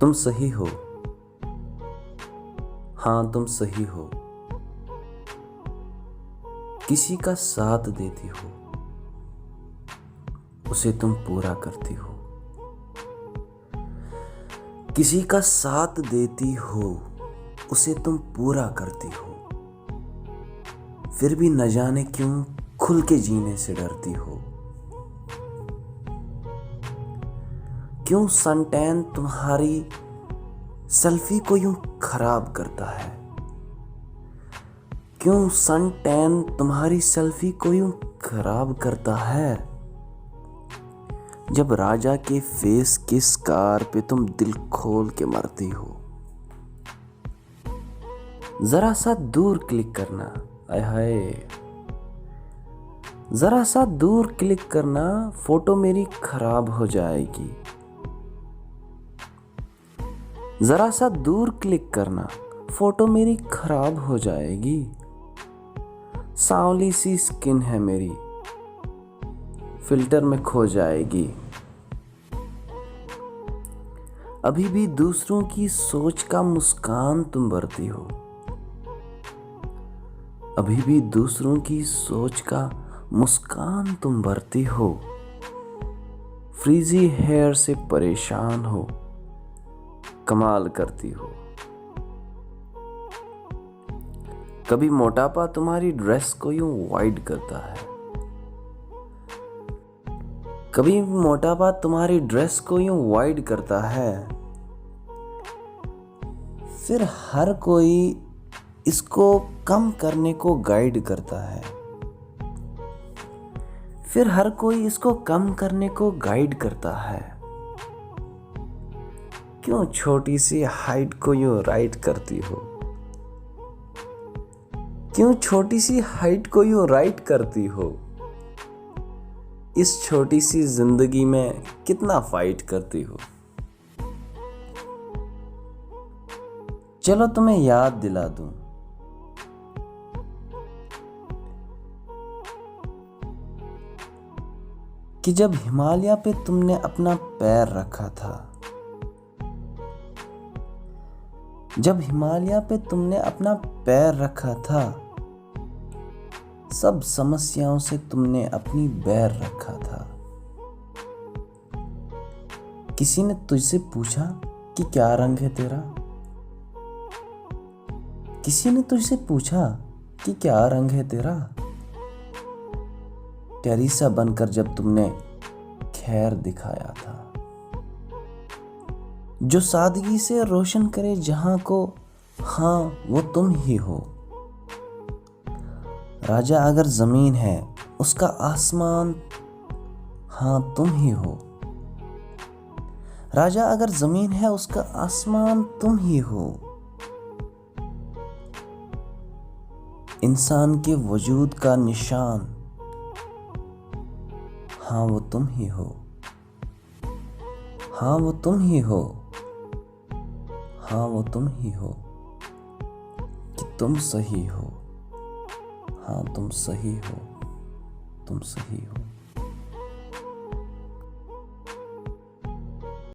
तुम सही हो, हाँ तुम सही हो। किसी का साथ देती हो, उसे तुम पूरा करती हो। किसी का साथ देती हो, उसे तुम पूरा करती हो। फिर भी न जाने क्यों खुल के जीने से डरती हो। क्यों सनटैन तुम्हारी सेल्फी को यूं खराब करता है। क्यों सनटैन तुम्हारी सेल्फी को यूं खराब करता है। जब राजा के फेस की स्कार पे तुम दिल खोल के मरती हो। जरा सा दूर क्लिक करना, आय हाय। जरा सा दूर क्लिक करना, फोटो मेरी खराब हो जाएगी। जरा सा दूर क्लिक करना, फोटो मेरी खराब हो जाएगी। सांवली सी स्किन है मेरी, फिल्टर में खो जाएगी। अभी भी दूसरों की सोच का मुस्कान तुम भरती हो। अभी भी दूसरों की सोच का मुस्कान तुम भरती हो। फ्रीजी हेयर से परेशान हो, कमाल करती हो। कभी मोटापा तुम्हारी ड्रेस को यूं वाइड करता है। कभी मोटापा तुम्हारी ड्रेस को यूं वाइड करता है। फिर हर कोई इसको कम करने को गाइड करता है। फिर हर कोई इसको कम करने को गाइड करता है। क्यों छोटी सी हाइट को यूं राइट करती हो। क्यों छोटी सी हाइट को यूं राइट करती हो। इस छोटी सी जिंदगी में कितना फाइट करती हो। चलो तुम्हें याद दिला दूं, कि जब हिमालय पे तुमने अपना पैर रखा था। जब हिमालय पे तुमने अपना पैर रखा था, सब समस्याओं से तुमने अपनी बैर रखा था। किसी ने तुझसे पूछा कि क्या रंग है तेरा। किसी ने तुझसे पूछा कि क्या रंग है तेरा। टेरेसा बनकर जब तुमने खैर दिखाया था, जो सादगी से रोशन करे जहां को, हाँ वो तुम ही हो। राजा अगर जमीन है उसका आसमान, हाँ तुम ही हो। राजा अगर जमीन है उसका आसमान तुम ही हो। इंसान के वजूद का निशान, हाँ वो तुम ही हो। हाँ वो तुम ही हो। हाँ वो तुम ही हो। कि तुम सही हो। हाँ तुम सही हो। तुम सही हो।